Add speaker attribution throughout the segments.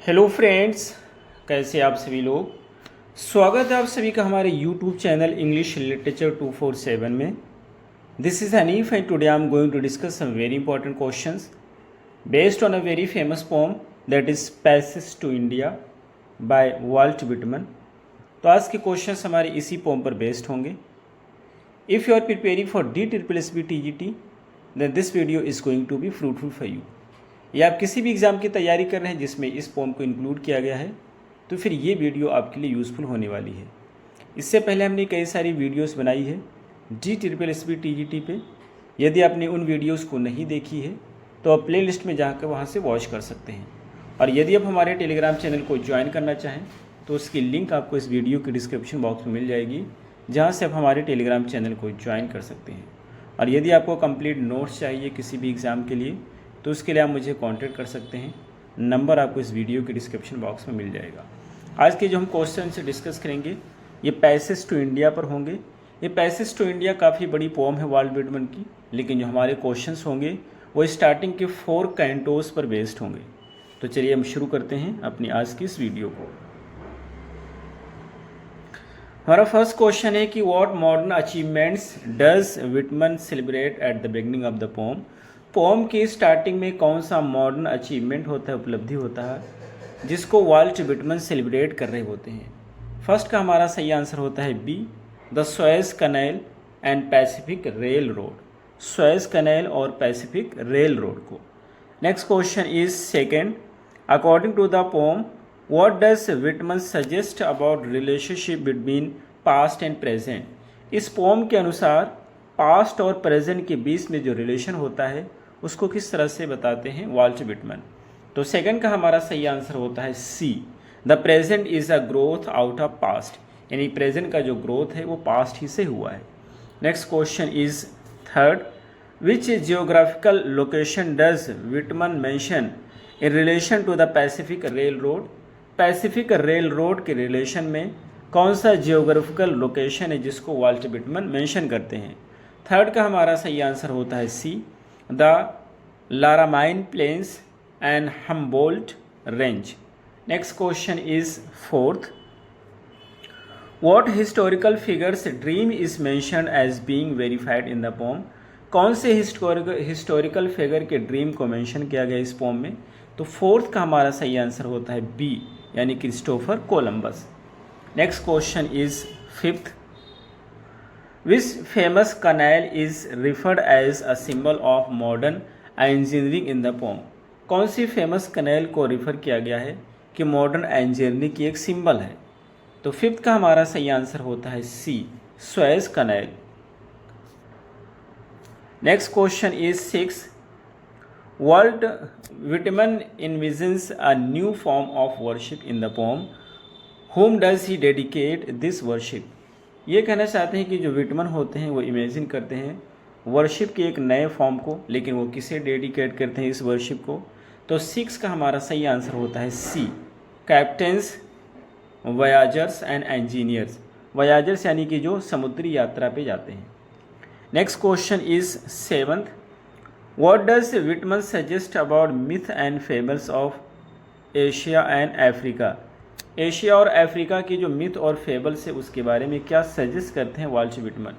Speaker 1: Hello friends, कैसे आप सभी लोग। स्वागत है आप सभी का हमारे यूट्यूब चैनल इंग्लिश लिटरेचर 247 में। This is Hanif and today I am going to discuss some very important questions based on a very famous poem that is passage to India by Walt Whitman. तो आज के questions हमारे इसी pome पर based होंगे। If you are preparing for DSSB TGT then this video is going to be fruitful for you. या आप किसी भी एग्ज़ाम की तैयारी कर रहे हैं जिसमें इस पोम को इंक्लूड किया गया है तो फिर ये वीडियो आपके लिए यूज़फुल होने वाली है। इससे पहले हमने कई सारी वीडियोस बनाई है DSSB TGT पे। यदि आपने उन वीडियोस को नहीं देखी है तो आप प्ले लिस्ट में जाकर वहाँ से वॉच कर सकते हैं। और यदि आप हमारे टेलीग्राम चैनल को ज्वाइन करना चाहें तो उसकी लिंक आपको इस वीडियो के डिस्क्रिप्शन बॉक्स में मिल जाएगी, जहाँ से आप हमारे टेलीग्राम चैनल को ज्वाइन कर सकते हैं। और यदि आपको कंप्लीट नोट्स चाहिए किसी भी एग्ज़ाम के लिए तो उसके लिए आप मुझे कांटेक्ट कर सकते हैं। नंबर आपको इस वीडियो के डिस्क्रिप्शन बॉक्स में मिल जाएगा। आज के जो हम क्वेश्चन से डिस्कस करेंगे ये पैसेज टू इंडिया पर होंगे। ये पैसेज टू इंडिया काफ़ी बड़ी पोम है वाल्ट विटमन की, लेकिन जो हमारे क्वेश्चंस होंगे वो स्टार्टिंग के 4 कैंटोस पर बेस्ड होंगे। तो चलिए हम शुरू करते हैं अपनी आज की इस वीडियो को। हमारा फर्स्ट क्वेश्चन है कि what modern achievements does Whitman celebrate at the beginning of the poem. Poem की स्टार्टिंग में कौन सा मॉडर्न अचीवमेंट होता है, उपलब्धि होता है जिसको वाल्ट विटमन सेलिब्रेट कर रहे होते हैं। फर्स्ट का हमारा सही आंसर होता है B, the Suez canal and Pacific rail road. Suez canal और पैसिफिक रेल रोड को। Next question is second, according to the poem what does Whitman suggest about relationship between past and present. इस poem के अनुसार past और present के बीच में जो रिलेशन होता है उसको किस तरह से बताते हैं वाल्ट विटमन। तो सेकंड का हमारा सही आंसर होता है C, the present is a growth out of past. यानी प्रेजेंट का जो ग्रोथ है वो पास्ट ही से हुआ है। Next question is third, which geographical location does Whitman mention in relation to the Pacific rail road. Pacific rail road के relation में कौन सा जियोग्राफिकल लोकेशन है जिसको वाल्ट विटमन मेंशन करते हैं। थर्ड का हमारा सही आंसर होता है C, the Laramie plains and Humboldt range. Next question is fourth, what historical figures dream is mentioned as being verified in the poem. कौन से हिस्टोरिकल फिगर के ड्रीम को मेंशन किया गया इस पोम में। तो फोर्थ का हमारा सही आंसर होता है बी, यानी Christopher Columbus. Next question is fifth, Which famous canal is referred as a symbol of modern engineering in the poem। कौन सी फेमस कैनाल को रिफर किया गया है कि मॉडर्न इंजीनियरिंग की एक सिंबल है। तो फिफ्थ का हमारा सही आंसर होता है C, Suez canal. Next question is six, Walt Whitman envisions a new form of worship in the poem। Whom does he dedicate this worship। ये कहना चाहते हैं कि जो विटमन होते हैं वो इमेजिन करते हैं वर्शिप के एक नए फॉर्म को, लेकिन वो किसे डेडिकेट करते हैं इस वर्शिप को। तो सिक्स का हमारा सही आंसर होता है सी, कैप्टन्स, वयाजर्स एंड इंजीनियर्स। वयाजर्स यानी कि जो समुद्री यात्रा पे जाते हैं। Next question is seventh, what does Whitman suggest about myth and fables of Asia and Africa. Asia और अफ्रीका की जो मिथ और फेबल्स है उसके बारे में क्या सजेस्ट करते हैं वाल्ट विटमन।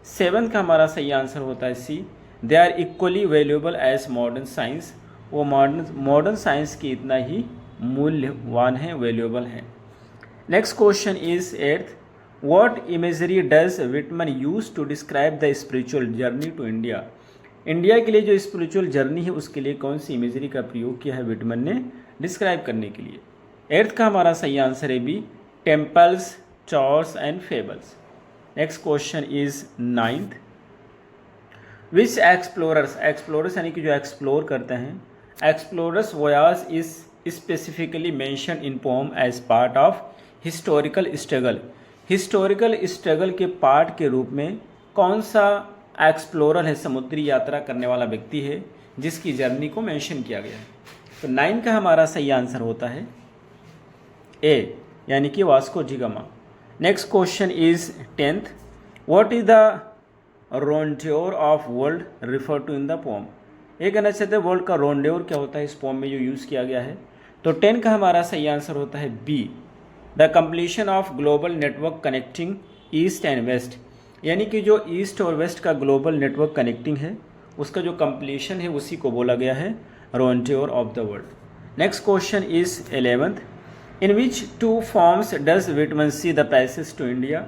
Speaker 1: सेवंथ का हमारा सही आंसर होता है C, they are equally valuable as modern science. वो मॉडर्न साइंस की इतना ही मूल्यवान है, वैल्यूएबल है। Next question is eighth, what imagery does Whitman use to describe the spiritual journey to India. India के लिए जो स्पिरिचुअल जर्नी है उसके लिए कौन सी इमेजरी का प्रयोग किया है विटमन ने डिस्क्राइब करने के लिए। एट्थ का हमारा सही आंसर है B, temples, chores and fables. Next question is ninth, which explorers, explorers यानी कि जो एक्सप्लोर करते हैं, explorers voyage is specifically mention in poem as part of historical struggle. Historical struggle के पार्ट के रूप में कौन सा एक्सप्लोरर है, समुद्री यात्रा करने वाला व्यक्ति है जिसकी जर्नी को मेंशन किया गया है। तो 9 का हमारा सही आंसर होता है ए, यानी कि Vasco da Gama. Next question is 10th, what is the rondure of world refer to in the poem. ये कहना चाहते हैं वर्ल्ड का रोंड्योर क्या होता है इस पोम में जो यूज़ किया गया है। तो 10 का हमारा सही आंसर होता है B, the completion of global network connecting east and west, यानी कि जो ईस्ट और वेस्ट का ग्लोबल नेटवर्क कनेक्टिंग है उसका जो कंप्लीशन है उसी को बोला गया है rondure of the world. Next question is 11th, in which two forms does Whitman see the passage to India,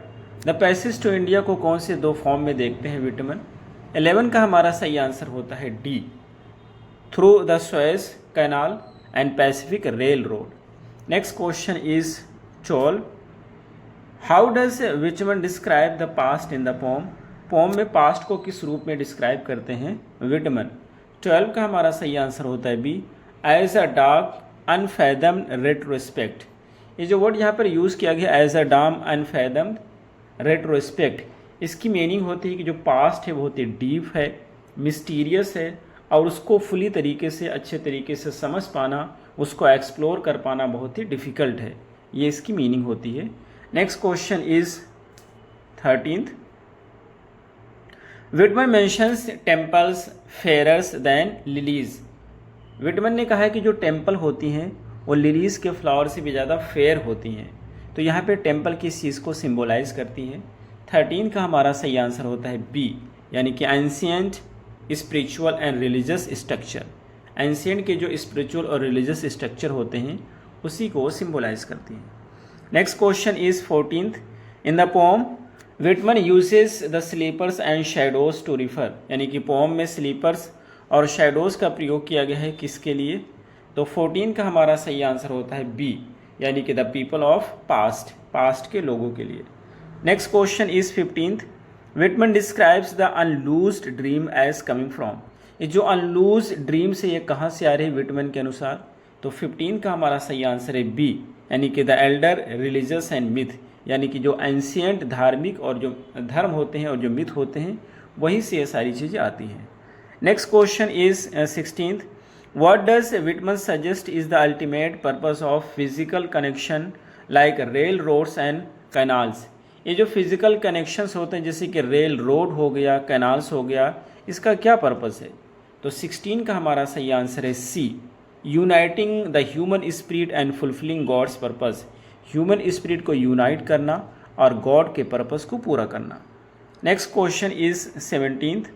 Speaker 1: the passage to India को कौन से दो फॉर्म में देखते हैं विटमन। 11 का हमारा सही आंसर होता है D, through the Suez canal and Pacific rail road. Next question is 12, how does Whitman describe the past in the poem, poem में पास्ट को किस रूप में डिस्क्राइब करते हैं विटमन। 12 का हमारा सही आंसर होता है B, as a dark unfathomed retrospect. ये जो वर्ड यहाँ पर यूज़ किया गया as a dark unfathomed retrospect, इसकी मीनिंग होती है कि जो पास्ट है वो होती है डीप है, मिस्टीरियस है और उसको फुली तरीके से अच्छे तरीके से समझ पाना, उसको एक्सप्लोर कर पाना बहुत ही डिफ़िकल्ट है, ये इसकी मीनिंग होती है। Next question is 13th, Whitman mentions temples fairer than lilies. Whitman ने कहा है कि जो टेम्पल होती हैं वो लिलीज के फ्लावर से भी ज़्यादा फेयर होती हैं, तो यहाँ पे टेम्पल किस चीज़ को सिंबलाइज करती हैं। 13 का हमारा सही आंसर होता है बी, यानी कि ancient spiritual and religious structure. Ancient के जो स्पिरिचुअल और रिलीजियस स्ट्रक्चर होते हैं उसी को सिंबलाइज करती हैं। Next question is 14th, in the poem Whitman uses the sleepers and shadows to refer, यानी कि पोम में स्लीपर्स और शैडोज का प्रयोग किया गया है किसके लिए, तो 14 का हमारा सही आंसर होता है बी, यानी कि the people of past, past के लोगों के लिए। Next question is 15th, Whitman describes the unloosed dream as coming from, ये जो अनलूज ड्रीम से ये कहाँ से आ रही है विटमन के अनुसार, तो 15 का हमारा सही आंसर है बी, यानी कि the Elder religious and myth, यानी कि जो एंशिएंट धार्मिक और जो धर्म होते हैं और जो मिथ होते हैं वहीं से ये सारी चीज़ें आती हैं। Next question is 16th, what does Whitman suggest is the ultimate purpose of physical connection like rail roads and canals, ये जो फिजिकल कनेक्शंस होते हैं जैसे कि रेल रोड हो गया, कैनाल्स हो गया, इसका क्या पर्पस है, तो 16 का हमारा सही आंसर है C, uniting the human spirit and fulfilling God's purpose, human spirit को यूनाइट करना और गॉड के पर्पस को पूरा करना। Next question is 17th,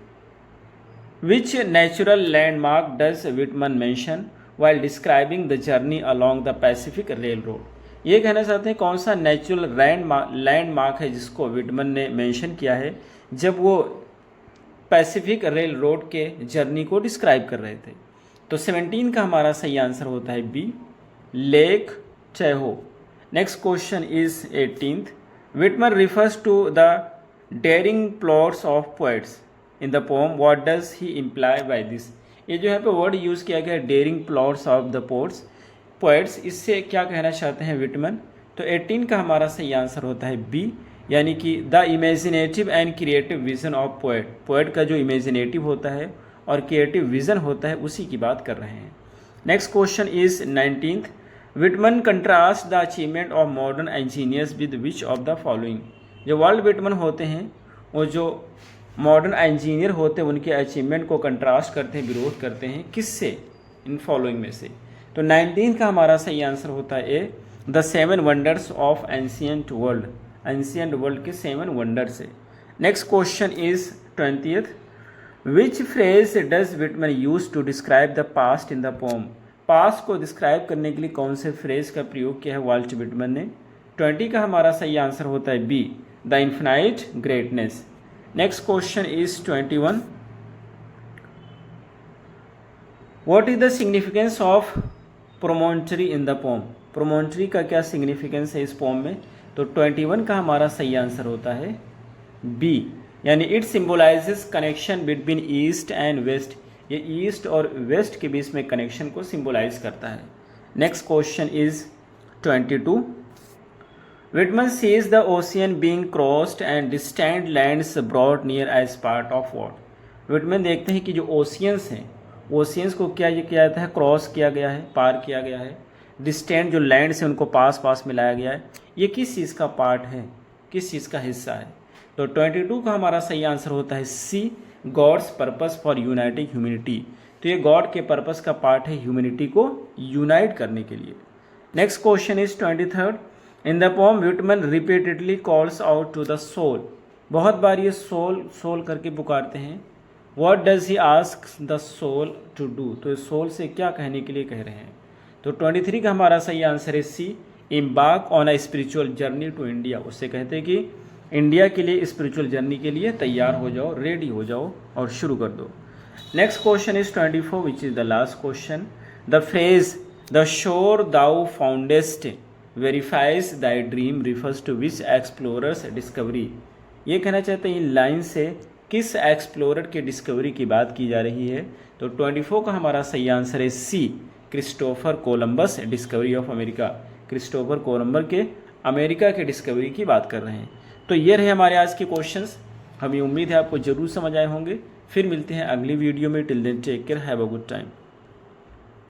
Speaker 1: which natural landmark does Whitman mention while describing the journey along the Pacific rail road, ये कहना चाहते हैं कौन सा नेचुरल लैंडमार्क है जिसको विटमन ने मेंशन किया है जब वो पैसिफिक रेल रोड के जर्नी को डिस्क्राइब कर रहे थे, तो 17 का हमारा सही आंसर होता है B, lake Tahoe. Next question is 18th, Whitman refers to the daring plots of poets in the poem, what does he imply by this, ये जो है पे वर्ड यूज़ किया गया है daring plots of the poets, इससे क्या कहना चाहते हैं विटमन, तो 18 का हमारा सही आंसर होता है बी, यानी कि the imaginative and creative vision of poet, poet का जो इमेजिनेटिव होता है और क्रिएटिव विजन होता है उसी की बात कर रहे हैं। Next question is 19th, Whitman contrast the achievement of modern engineers with which of the following, जो वर्ल्ड विटमन होते हैं वो जो मॉडर्न इंजीनियर होते हैं उनके अचीवमेंट को कंट्रास्ट करते हैं, विरोध करते हैं किससे, इन फॉलोइंग में से, तो 19 का हमारा सही आंसर होता है A, the 7 wonders of ancient world, ancient world के 7 वंडर से। Next question is 20th, which phrase does Whitman use to describe the past in the poem, past को डिस्क्राइब करने के लिए कौन से फ्रेज का प्रयोग किया है वाल्ट विटमन ने, 20 का हमारा सही आंसर होता है B, the infinite greatness. Next question is 21, what is the significance of promontory in the poem, promontory का क्या सिग्निफिकेंस है इस पोम में, तो 21 का हमारा सही आंसर होता है बी, यानी it symbolises connection between east and west, ये ईस्ट और वेस्ट के बीच में कनेक्शन को सिंबलाइज करता है। Next question is 22, Whitman sees the ocean being crossed and distant lands brought near as part of what, Whitman देखते हैं कि जो ओशियंस हैं, ओशियंस को क्या ये किया जाता है, क्रॉस किया गया है, पार किया गया है, डिस्टेंट जो लैंड्स हैं उनको पास पास मिलाया गया है, ये किस चीज़ का पार्ट है, किस चीज़ का हिस्सा है, तो 22 का हमारा सही आंसर होता है C, God's purpose for uniting humanity, तो ये गॉड के पर्पस का पार्ट है ह्यूमैनिटी को यूनाइट करने के लिए। Next question is 23rd। In the poem Whitman repeatedly calls out to the soul. बहुत बार ये सोल सोल करके पुकारते हैं। What does he ask the soul to do. तो सोल से क्या कहने के लिए कह रहे हैं। तो 23 का हमारा सही आंसर है C, embark on a spiritual journey to India. उससे कहते हैं कि इंडिया के लिए स्पिरिचुअल जर्नी के लिए तैयार हो जाओ, रेडी हो जाओ और शुरू कर दो। Next question is 24 which is the last question. The phrase the shore thou foundest verifies thy dream refers to which explorers discovery. ये कहना चाहते हैं इन लाइन से किस एक्सप्लोरर की डिस्कवरी की बात की जा रही है। तो 24 का हमारा सही आंसर है C, Christopher Columbus, discovery of America. Christopher Columbus के अमेरिका के डिस्कवरी की बात कर रहे हैं। तो ये रहे हमारे आज के क्वेश्चंस। हमें उम्मीद है आपको जरूर समझ आए होंगे। फिर मिलते हैं अगली वीडियो में। Till then take care, have a good time.